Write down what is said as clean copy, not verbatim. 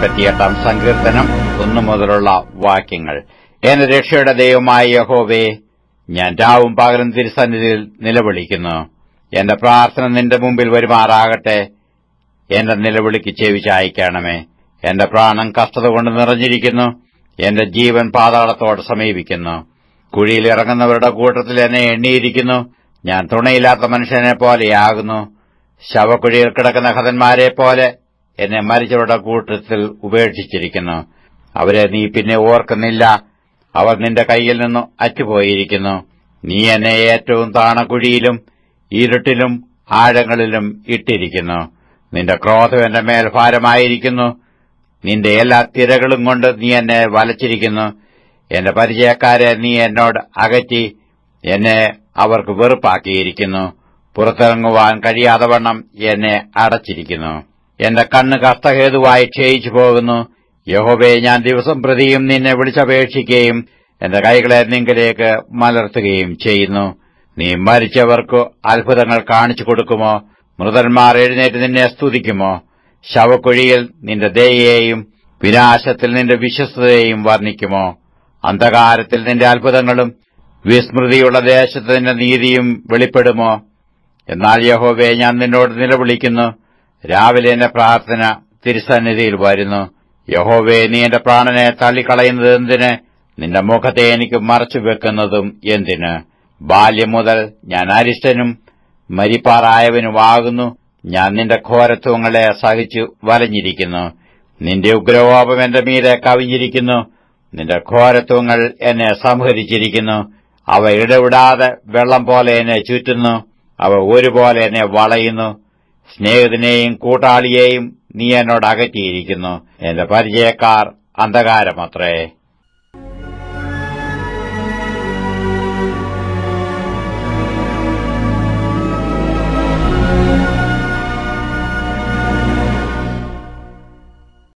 58 സങ്കീർത്തനം 1 മുതലുള്ള വാക്യങ്ങൾ. എന്റെ രക്ഷയുടെ ദൈവമായ യഹോവേ, ഞാൻ രാവും പകലും തിരുസന്നിധിയിൽ നിലവിളിക്കുന്നു. എന്റെ പ്രാർത്ഥന നിന്റെ മുമ്പിൽ വരുമാറാകട്ടെ. എന്റെ നിലവിളിക്ക് ചെവി ചായ്ക്കണമേ. എന്റെ പ്രാണൻ കഷ്ടത കൊണ്ട് നിറഞ്ഞിരിക്കുന്നു. എന്റെ ജീവൻ പാതാളത്തോട് സമീപിക്കുന്നു. കുഴിയിൽ ഇറങ്ങുന്നവരുടെ കൂട്ടത്തിൽ എന്നെ എണ്ണിയിരിക്കുന്നു. ഞാൻ തുണയില്ലാത്ത മനുഷ്യനെ പോലെയാകുന്നു. ശവക്കുഴിയിൽ കിടക്കുന്ന ഹതന്മാരെ പോലെ എന്നെ മരിച്ചവരുടെ കൂട്ടത്തിൽ ഉപേക്ഷിച്ചിരിക്കുന്നു. അവരെ നീ പിന്നെ ഓർക്കുന്നില്ല. അവർ നിന്റെ കൈയിൽ നിന്നു അറ്റുപോയിരിക്കുന്നു. നീ എന്നെ ഏറ്റവും താണകുഴിയിലും ഇരുട്ടിലും ആഴങ്ങളിലും ഇട്ടിരിക്കുന്നു. നിന്റെ ക്രോധം എന്റെ മേൽ ഭാരമായിരിക്കുന്നു. നിന്റെ എല്ലാ തിരകളും കൊണ്ട് നീ എന്നെ വലച്ചിരിക്കുന്നു. എന്റെ പരിചയക്കാരെ നീ എന്നോട് അകറ്റി എന്നെ അവർക്ക് വെറുപ്പാക്കിയിരിക്കുന്നു. പുറത്തിറങ്ങുവാൻ കഴിയാതവണ്ണം എന്നെ അടച്ചിരിക്കുന്നു. എന്റെ കണ്ണ് കഷ്ടഹേതുവായി ക്ഷയിച്ചു പോകുന്നു. യഹോവേ, ഞാൻ ദിവസം പ്രതിയും നിന്നെ വിളിച്ചപേക്ഷിക്കുകയും എന്റെ കൈകളെ നിങ്കിലേക്ക് മലർത്തുകയും ചെയ്യുന്നു. നീ മരിച്ചവർക്ക് അത്ഭുതങ്ങൾ കാണിച്ചു കൊടുക്കുമോ? മൃതന്മാർ എഴുന്നേറ്റ് നിന്നെ സ്തുതിക്കുമോ? ശവക്കുഴിയിൽ നിന്റെ ദയയെയും വിനാശത്തിൽ നിന്റെ വിശ്വസ്തതയെയും വർണ്ണിക്കുമോ? അന്ധകാരത്തിൽ നിന്റെ അത്ഭുതങ്ങളും വിസ്മൃതിയുള്ള ദേശത്ത് നിന്റെ നീതിയും വെളിപ്പെടുമോ? എന്നാൽ യഹോവേ, ഞാൻ നിന്നോട് നിലവിളിക്കുന്നു. രാവിലെ എന്റെ പ്രാർത്ഥന തിരുസന്നിധിയിൽ വരുന്നു. യഹോവേ, നീ എന്റെ പ്രാണനെ തള്ളിക്കളയുന്നത് എന്തിന്? നിന്റെ മുഖത്തെ എനിക്ക് മറച്ചുവെക്കുന്നതും എന്തിന്? ബാല്യം മുതൽ ഞാൻ അരിഷ്ടനും മരിപ്പാറായവനുമാകുന്നു. ഞാൻ നിന്റെ ഘോരത്വങ്ങളെ സഹിച്ചു വലഞ്ഞിരിക്കുന്നു. നിന്റെ ഉഗ്രകോപം എന്റെ മീതെ കവിഞ്ഞിരിക്കുന്നു. നിന്റെ ഘോരത്വങ്ങൾ എന്നെ സംഹരിച്ചിരിക്കുന്നു. അവ ഇടവിടാതെ വെള്ളം പോലെ എന്നെ ചുറ്റുന്നു. അവ ഒരുപോലെ എന്നെ വളയുന്നു. സ്നേഹിതനെയും കൂട്ടാളിയെയും നീ എന്നോട് അകറ്റിയിരിക്കുന്നു. എന്റെ പരിചയക്കാർ അന്ധകാരമത്രേ.